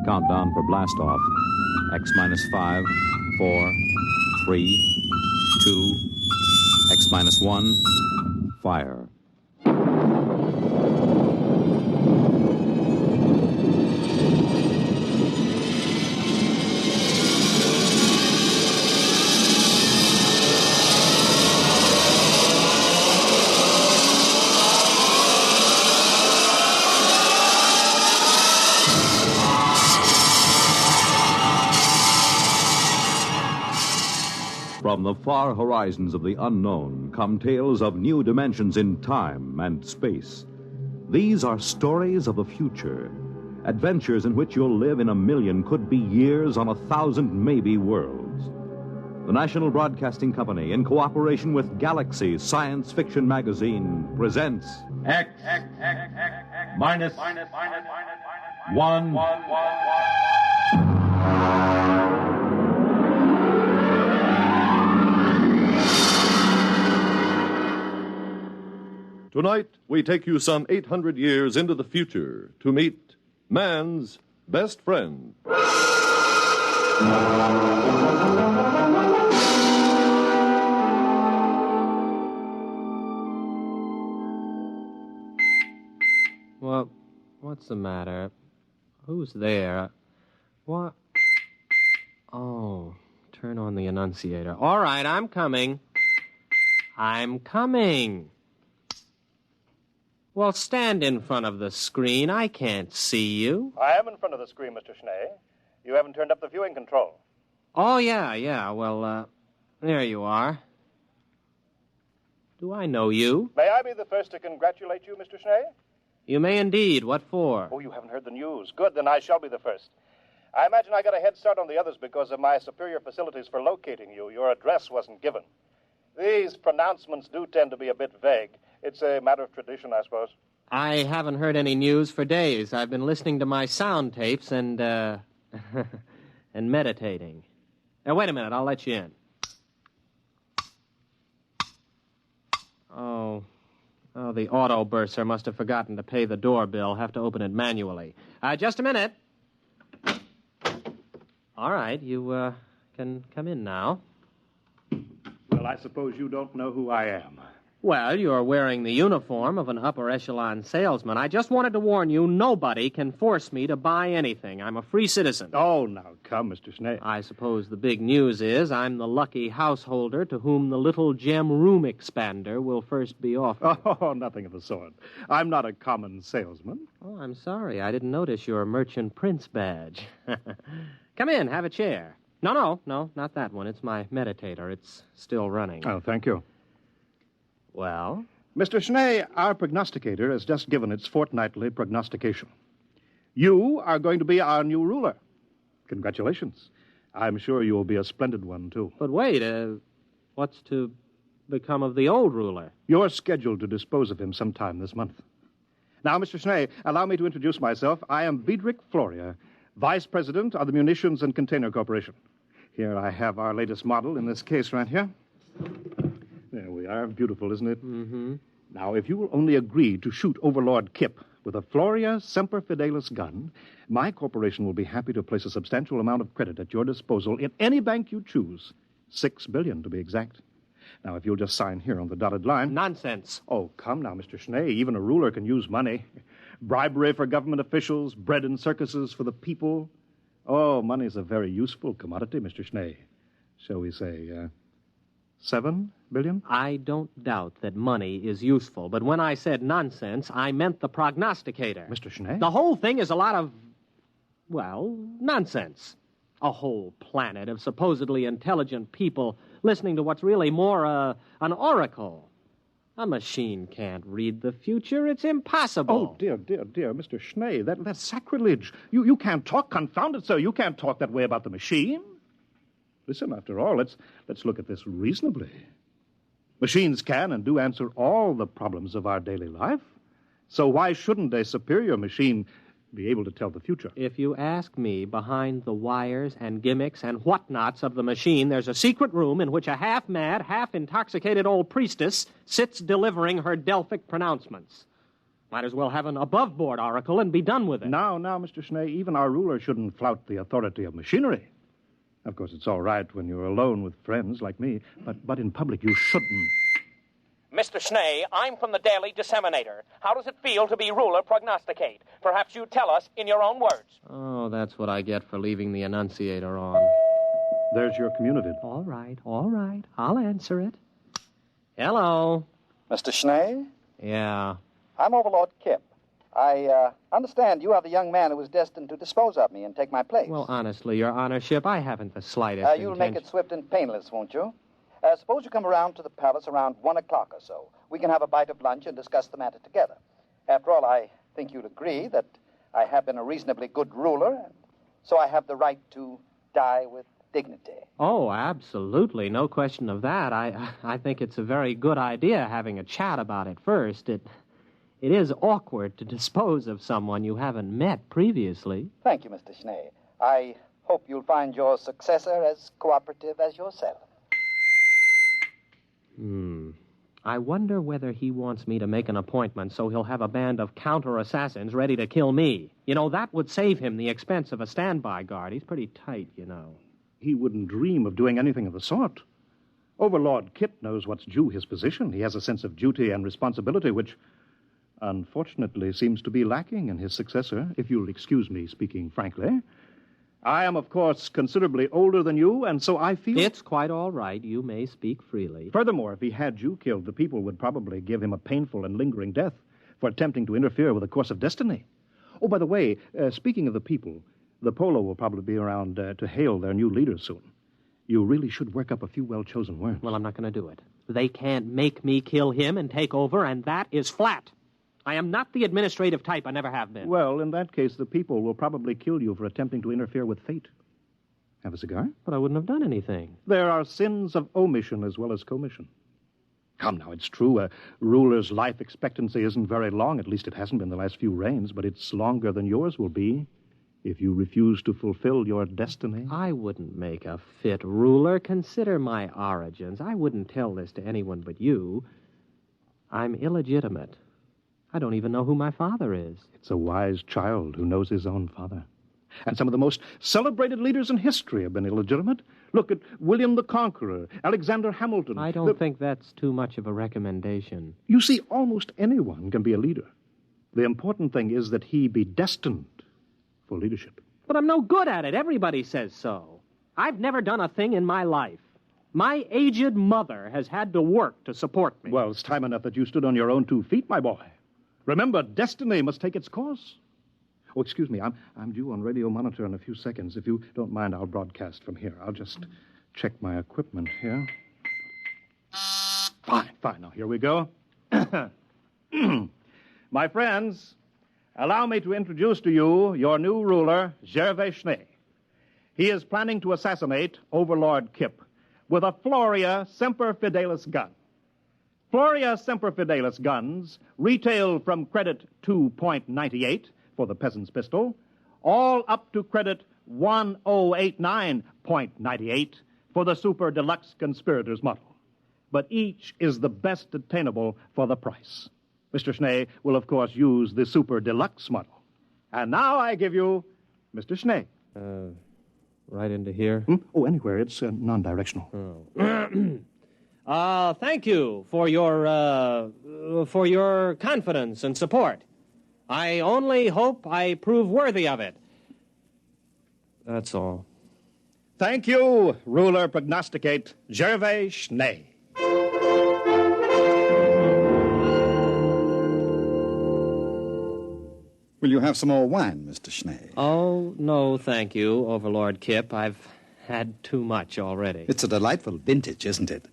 Countdown for blastoff. X minus 5, 4, 3, 2, X minus 1, fire. From the far horizons of the unknown come tales of new dimensions in time and space. These are stories of the future, adventures in which you'll live in a million, could be years, on 1,000 maybe worlds. The National Broadcasting Company, in cooperation with Galaxy Science Fiction Magazine, presents X minus 1. Tonight, we take you some 800 years into the future to meet man's best friend. Well, what's the matter? Who's there? What? Oh, turn on the annunciator. All right, I'm coming. I'm coming. Well, stand in front of the screen. I can't see you. I am in front of the screen, Mr. Schnee. You haven't turned up the viewing control. Oh, yeah. Well, there you are. Do I know you? May I be the first to congratulate you, Mr. Schnee? You may indeed. What for? Oh, you haven't heard the news. Good, then I shall be the first. I imagine I got a head start on the others because of my superior facilities for locating you. Your address wasn't given. These pronouncements do tend to be a bit vague. It's a matter of tradition, I suppose. I haven't heard any news for days. I've been listening to my sound tapes and, and meditating. Now, wait a minute. I'll let you in. Oh, the auto bursar must have forgotten to pay the doorbell. Have to open it manually. Just a minute. All right, you, can come in now. Well, I suppose you don't know who I am. Well, you're wearing the uniform of an upper echelon salesman. I just wanted to warn you, nobody can force me to buy anything. I'm a free citizen. Oh, now, come, Mr. Schnee. I suppose the big news is I'm the lucky householder to whom the little gem room expander will first be offered. Oh, nothing of the sort. I'm not a common salesman. Oh, I'm sorry. I didn't notice your merchant prince badge. Come in, have a chair. No, not that one. It's my meditator. It's still running. Oh, thank you. Well? Mr. Schnee, our prognosticator has just given its fortnightly prognostication. You are going to be our new ruler. Congratulations. I'm sure you'll be a splendid one, too. But wait, what's to become of the old ruler? You're scheduled to dispose of him sometime this month. Now, Mr. Schnee, allow me to introduce myself. I am Biedrich Floria, Vice President of the Munitions and Container Corporation. Here I have our latest model in this case right here. There we are. Beautiful, isn't it? Mm-hmm. Now, if you will only agree to shoot Overlord Kip with a Floria Semper Fidelis gun, my corporation will be happy to place a substantial amount of credit at your disposal in any bank you choose. $6 billion, to be exact. Now, if you'll just sign here on the dotted line... Nonsense. Oh, come now, Mr. Schnee. Even a ruler can use money. Bribery for government officials, bread and circuses for the people. Oh, money's a very useful commodity, Mr. Schnee. Shall we say, $7 billion? I don't doubt that money is useful, but when I said nonsense, I meant the prognosticator. Mr. Schnee? The whole thing is a lot of, well, nonsense. A whole planet of supposedly intelligent people listening to what's really more an oracle. A machine can't read the future. It's impossible. Oh, dear, Mr. Schnee, that's sacrilege. You can't talk, confound it, sir. You can't talk that way about the machine. Listen, after all, let's look at this reasonably. Machines can and do answer all the problems of our daily life. So why shouldn't a superior machine be able to tell the future? If you ask me, behind the wires and gimmicks and whatnots of the machine, there's a secret room in which a half-mad, half-intoxicated old priestess sits delivering her Delphic pronouncements. Might as well have an above-board oracle and be done with it. Now, Mr. Schnee, even our ruler shouldn't flout the authority of machinery. Of course, it's all right when you're alone with friends like me, but in public you shouldn't. Mr. Schnee, I'm from the Daily Disseminator. How does it feel to be ruler prognosticate? Perhaps you'd tell us in your own words. Oh, that's what I get for leaving the annunciator on. There's your communitive. All right. I'll answer it. Hello. Mr. Schnee? Yeah. I'm Overlord Kip. I understand you are the young man who was destined to dispose of me and take my place. Well, honestly, Your Honorship, I haven't the slightest You'll intention. make it swift and painless, won't you? Suppose you come around to the palace around 1 o'clock or so. We can have a bite of lunch and discuss the matter together. After all, I think you'd agree that I have been a reasonably good ruler, and so I have the right to die with dignity. Oh, absolutely. No question of that. I think it's a very good idea having a chat about it first. It is awkward to dispose of someone you haven't met previously. Thank you, Mr. Schnee. I hope you'll find your successor as cooperative as yourself. I wonder whether he wants me to make an appointment so he'll have a band of counter-assassins ready to kill me. You know, that would save him the expense of a standby guard. He's pretty tight, you know. He wouldn't dream of doing anything of the sort. Overlord Kip knows what's due his position. He has a sense of duty and responsibility, which, unfortunately, seems to be lacking in his successor, if you'll excuse me speaking frankly. I am, of course, considerably older than you, and so I feel... It's quite all right. You may speak freely. Furthermore, if he had you killed, the people would probably give him a painful and lingering death for attempting to interfere with the course of destiny. Oh, by the way, speaking of the people, the Polo will probably be around to hail their new leader soon. You really should work up a few well-chosen words. Well, I'm not going to do it. They can't make me kill him and take over, and that is flat. I am not the administrative type. I never have been. Well, in that case, the people will probably kill you for attempting to interfere with fate. Have a cigar? But I wouldn't have done anything. There are sins of omission as well as commission. Come now, it's true. A ruler's life expectancy isn't very long. At least it hasn't been the last few reigns, but it's longer than yours will be if you refuse to fulfill your destiny. I wouldn't make a fit ruler. Consider my origins. I wouldn't tell this to anyone but you. I'm illegitimate. I don't even know who my father is. It's a wise child who knows his own father. And some of the most celebrated leaders in history have been illegitimate. Look at William the Conqueror, Alexander Hamilton. I don't think that's too much of a recommendation. You see, almost anyone can be a leader. The important thing is that he be destined for leadership. But I'm no good at it. Everybody says so. I've never done a thing in my life. My aged mother has had to work to support me. Well, it's time enough that you stood on your own 2 feet, my boy. Remember, destiny must take its course. Oh, excuse me, I'm due on radio monitor in a few seconds. If you don't mind, I'll broadcast from here. I'll just check my equipment here. Fine. Now, here we go. My friends, allow me to introduce to you your new ruler, Gervais Schnee. He is planning to assassinate Overlord Kip with a Floria Semper Fidelis gun. Floria Semper Fidelis guns retail from credit 2.98 for the peasant's pistol, all up to credit 1089.98 for the super deluxe conspirator's model. But each is the best attainable for the price. Mr. Schnee will, of course, use the super deluxe model. And now I give you Mr. Schnee. Right into here? Oh, anywhere. It's non-directional. Thank you for your confidence and support. I only hope I prove worthy of it. That's all. Thank you, ruler prognosticate Gervais Schnee. Will you have some more wine, Mr. Schnee? Oh, no, thank you, Overlord Kip. I've had too much already. It's a delightful vintage, isn't it?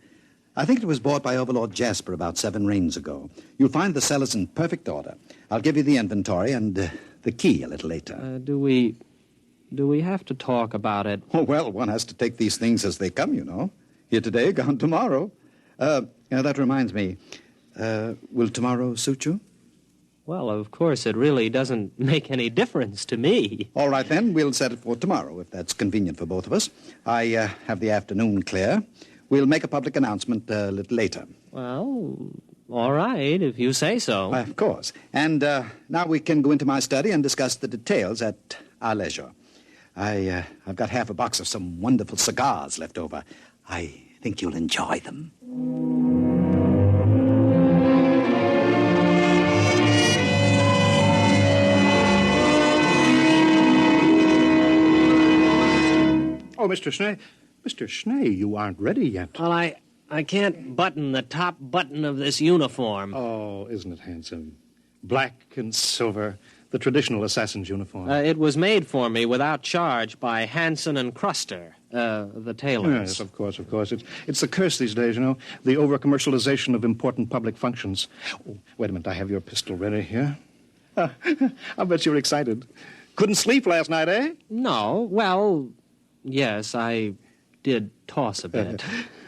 I think it was bought by Overlord Jasper about 7 reigns ago. You'll find the cellars in perfect order. I'll give you the inventory and the key a little later. Do we have to talk about it? Oh, well, one has to take these things as they come, you know. Here today, gone tomorrow. That reminds me. Will tomorrow suit you? Well, of course, it really doesn't make any difference to me. All right, then. We'll set it for tomorrow, if that's convenient for both of us. I have the afternoon clear. We'll make a public announcement a little later. Well, all right, if you say so. Of course. And now we can go into my study and discuss the details at our leisure. I've got half a box of some wonderful cigars left over. I think you'll enjoy them. Oh, Mr. Schnee. Mr. Schnee, you aren't ready yet. Well, I can't button the top button of this uniform. Oh, isn't it handsome? Black and silver, the traditional assassin's uniform. It was made for me without charge by Hanson and Cruster, the tailors. Yes, of course. It's the curse these days, you know, the over-commercialization of important public functions. Oh, wait a minute, I have your pistol ready here. I bet you're excited. Couldn't sleep last night, eh? No, well, yes, I did toss a bit.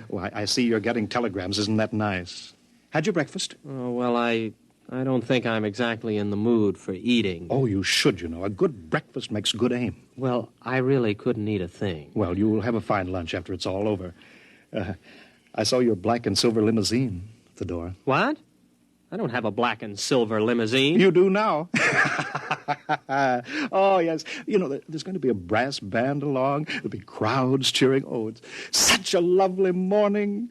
Well, I see you're getting telegrams. Isn't that nice? Had your breakfast? Oh, well, I don't think I'm exactly in the mood for eating. Oh, you should, you know. A good breakfast makes good aim. Well, I really couldn't eat a thing. Well, you'll have a fine lunch after it's all over. I saw your black and silver limousine at the door. What? I don't have a black and silver limousine. You do now. Oh, yes. You know, there's going to be a brass band along. There'll be crowds cheering. Oh, it's such a lovely morning.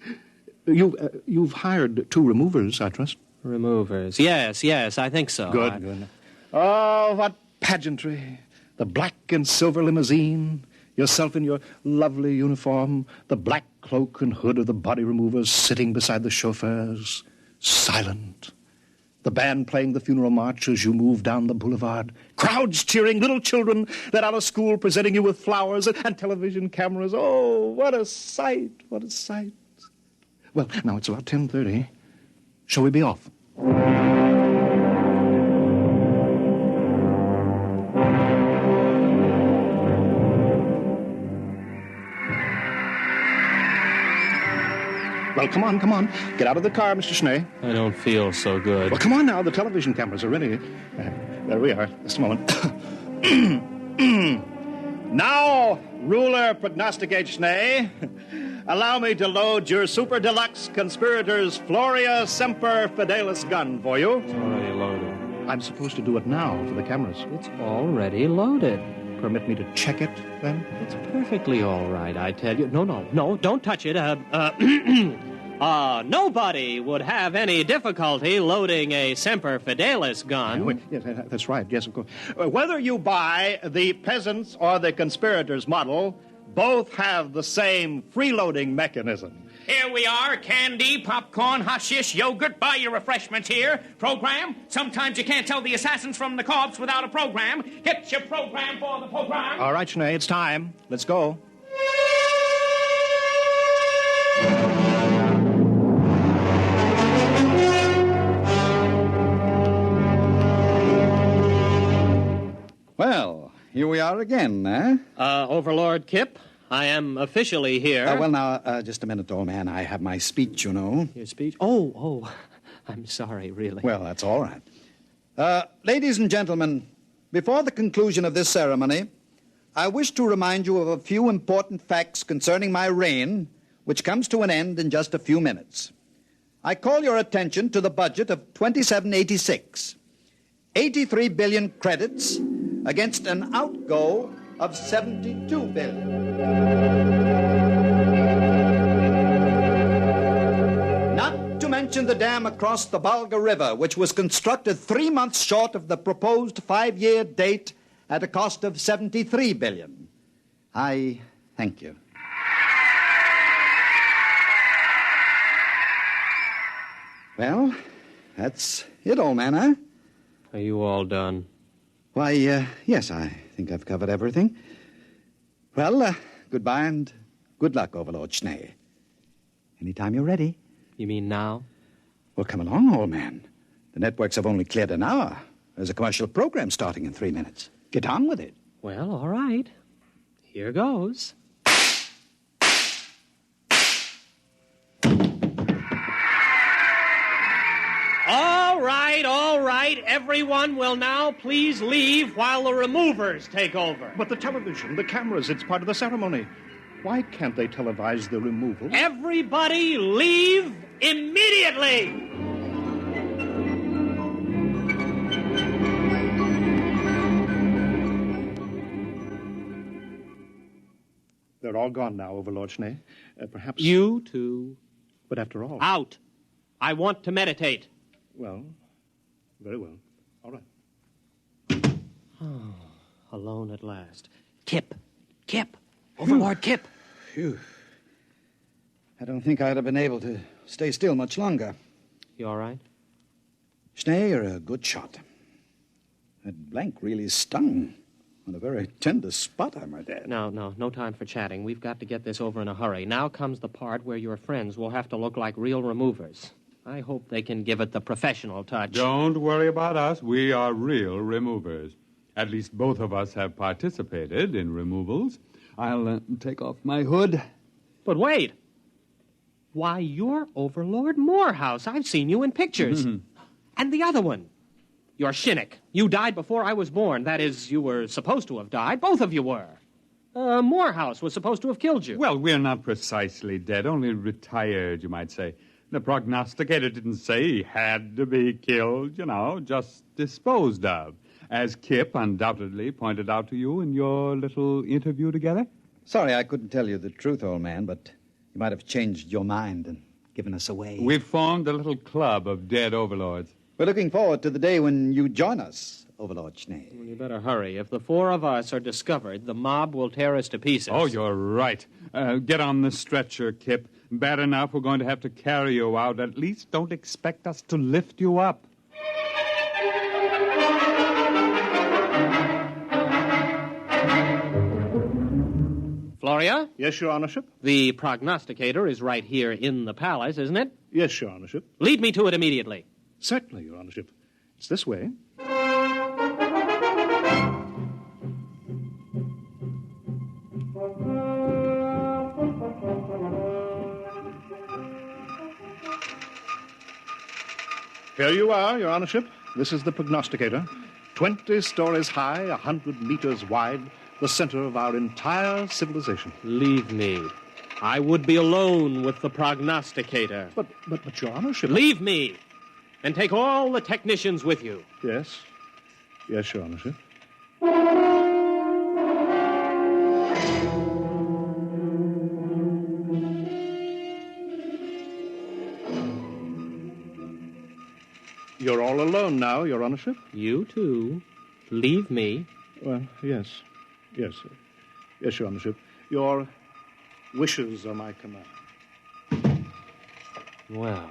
You've hired 2 removers, I trust. Removers. Yes, I think so. Good. Oh, what pageantry. The black and silver limousine, yourself in your lovely uniform, the black cloak and hood of the body removers sitting beside the chauffeurs, silent. The band playing the funeral march as you move down the boulevard. Crowds cheering, little children let out of school presenting you with flowers and television cameras. Oh, what a sight, what a sight. Well, now it's about 10:30. Shall we be off? Well, come on. Get out of the car, Mr. Schnee. I don't feel so good. Well, come on now. The television cameras are ready. There we are. Just a moment. Now, ruler prognosticate Schnee, allow me to load your super deluxe conspirators Floria Semper Fidelis gun for you. It's already loaded. I'm supposed to do it now for the cameras. It's already loaded. Permit me to check it, then? It's perfectly all right, I tell you. No, don't touch it. Nobody would have any difficulty loading a Semper Fidelis gun. Yes, that's right. Yes, of course. Whether you buy the peasants or the conspirators model, both have the same freeloading mechanism. Here we are, candy, popcorn, hashish, yogurt. Buy your refreshments here. Program. Sometimes you can't tell the assassins from the corpse without a program. Hit your program for the program. All right, Schnee, it's time. Let's go. Well, here we are again, eh? Overlord Kip, I am officially here. Well, now, just a minute, old man. I have my speech, you know. Your speech? Oh, I'm sorry, really. Well, that's all right. Ladies and gentlemen, before the conclusion of this ceremony, I wish to remind you of a few important facts concerning my reign, which comes to an end in just a few minutes. I call your attention to the budget of 2786. 83 billion credits against an outgo of 72 billion. Not to mention the dam across the Volga River, which was constructed 3 months short of the proposed 5-year date at a cost of 73 billion. I thank you. Well, that's it, old man, huh? Are you all done? Why, yes, I think I've covered everything. Well, goodbye and good luck, Overlord Schnee. Anytime you're ready. You mean now? Well, come along, old man. The networks have only cleared an hour. There's a commercial program starting in 3 minutes. Get on with it. Well, all right. Here goes. All right. Everyone will now please leave while the removers take over. But the television, the cameras, it's part of the ceremony. Why can't they televise the removal? Everybody leave immediately! They're all gone now, Overlord Schnee. Perhaps... You too. But after all... Out. I want to meditate. Well, very well. All right. Oh, alone at last. Kip. Overlord Kip. Phew. I don't think I'd have been able to stay still much longer. You all right? Schnee, you're a good shot. That blank really stung on a very tender spot, I might add. No time for chatting. We've got to get this over in a hurry. Now comes the part where your friends will have to look like real removers. I hope they can give it the professional touch. Don't worry about us. We are real removers. At least both of us have participated in removals. I'll take off my hood. But wait. Why, you're Overlord Morehouse. I've seen you in pictures. Mm-hmm. And the other one. You're Shinnick. You died before I was born. That is, you were supposed to have died. Both of you were. Morehouse was supposed to have killed you. Well, we're not precisely dead, only retired, you might say. The prognosticator didn't say he had to be killed, just disposed of, as Kip undoubtedly pointed out to you in your little interview together. Sorry I couldn't tell you the truth, old man, but you might have changed your mind and given us away. We've formed a little club of dead overlords. We're looking forward to the day when you join us, Overlord Schnee. Well, you better hurry. If the four of us are discovered, the mob will tear us to pieces. Oh, you're right. Get on the stretcher, Kip. Bad enough we're going to have to carry you out. At least don't expect us to lift you up. Floria? Yes, Your Honorship? The prognosticator is right here in the palace, isn't it? Yes, Your Honorship. Lead me to it immediately. Certainly, Your Honorship. It's this way. Here you are, Your Honorship. This is the prognosticator. 20 stories high, 100 meters wide, the center of our entire civilization. Leave me. I would be alone with the prognosticator. But Your Honorship... Leave me, and take all the technicians with you. Yes. Yes, Your Honorship. You're all alone now, Your Honorship? You too. Leave me. Well, yes. Yes, Your Honorship. Your wishes are my command. Well...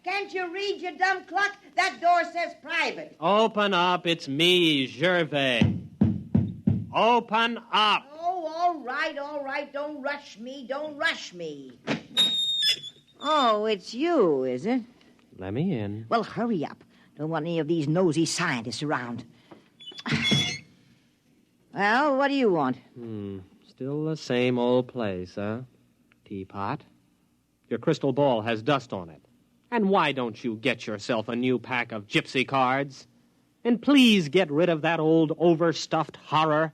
Can't you read, you dumb cluck? That door says private. Open up. It's me, Gervais. Open up. Oh, all right. Don't rush me. Oh, it's you, is it? Let me in. Well, hurry up. Don't want any of these nosy scientists around. Well, what do you want? Still the same old place, huh? Teapot. Your crystal ball has dust on it. And why don't you get yourself a new pack of gypsy cards? And please get rid of that old overstuffed horror.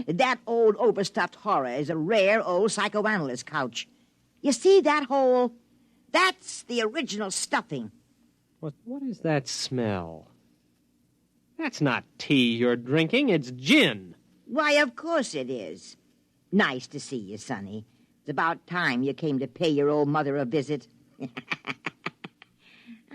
That old overstuffed horror is a rare old psychoanalyst couch. You see that hole? That's the original stuffing. What is that smell? That's not tea you're drinking, it's gin. Why, of course it is. Nice to see you, Sonny. It's about time you came to pay your old mother a visit.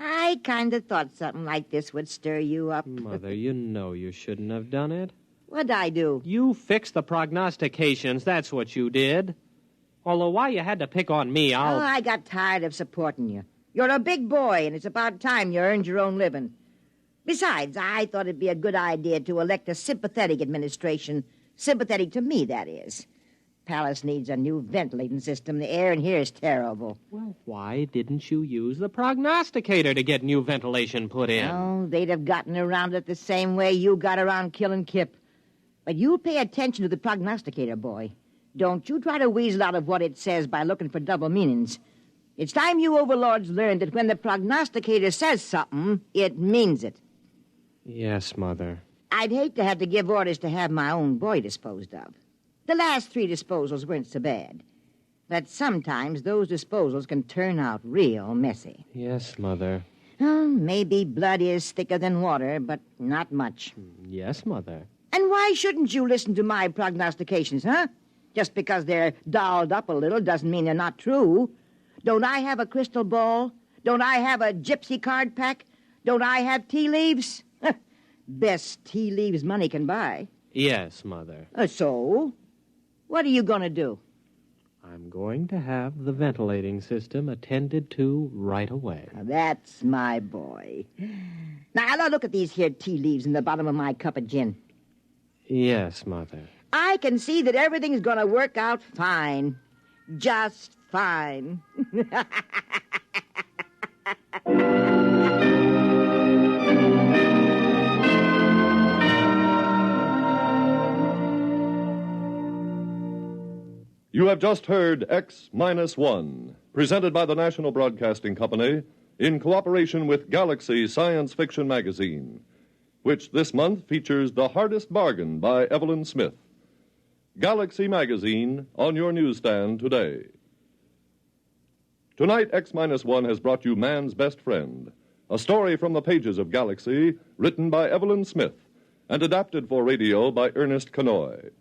I kind of thought something like this would stir you up. Mother, you know you shouldn't have done it. What'd I do? You fixed the prognostications, that's what you did. Although why you had to pick on me, Oh, I got tired of supporting you. You're a big boy, and it's about time you earned your own living. Besides, I thought it'd be a good idea to elect a sympathetic administration. Sympathetic to me, that is. Palace needs a new ventilating system. The air in here is terrible. Well, why didn't you use the prognosticator to get new ventilation put in? Oh, they'd have gotten around it the same way you got around killing Kip. But you pay attention to the prognosticator, boy. Don't you try to weasel out of what it says by looking for double meanings. It's time you overlords learned that when the prognosticator says something, it means it. Yes, Mother. I'd hate to have to give orders to have my own boy disposed of. The last 3 disposals weren't so bad. But sometimes those disposals can turn out real messy. Yes, Mother. Oh, maybe blood is thicker than water, but not much. Yes, Mother. And why shouldn't you listen to my prognostications, huh? Just because they're dolled up a little doesn't mean they're not true. Don't I have a crystal ball? Don't I have a gypsy card pack? Don't I have tea leaves? Best tea leaves money can buy. Yes, Mother. So? What are you going to do? I'm going to have the ventilating system attended to right away. Now, that's my boy. Now, look at these here tea leaves in the bottom of my cup of gin. Yes, Mother. I can see that everything's going to work out fine. Just fine. You have just heard X-1, presented by the National Broadcasting Company in cooperation with Galaxy Science Fiction Magazine, which this month features The Hardest Bargain by Evelyn Smith. Galaxy Magazine on your newsstand today. Tonight, X-1 has brought you Man's Best Friend, a story from the pages of Galaxy, written by Evelyn Smith and adapted for radio by Ernest Kanoy.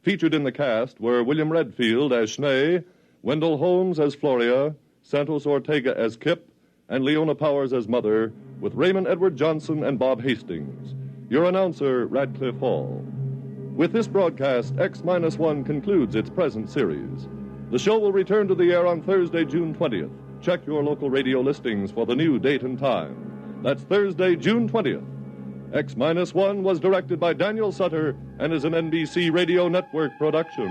Featured in the cast were William Redfield as Schnee, Wendell Holmes as Floria, Santos Ortega as Kip, and Leona Powers as Mother, with Raymond Edward Johnson and Bob Hastings. Your announcer, Radcliffe Hall. With this broadcast, X-1 concludes its present series. The show will return to the air on Thursday, June 20th. Check your local radio listings for the new date and time. That's Thursday, June 20th. X-1 was directed by Daniel Sutter and is an NBC Radio Network production.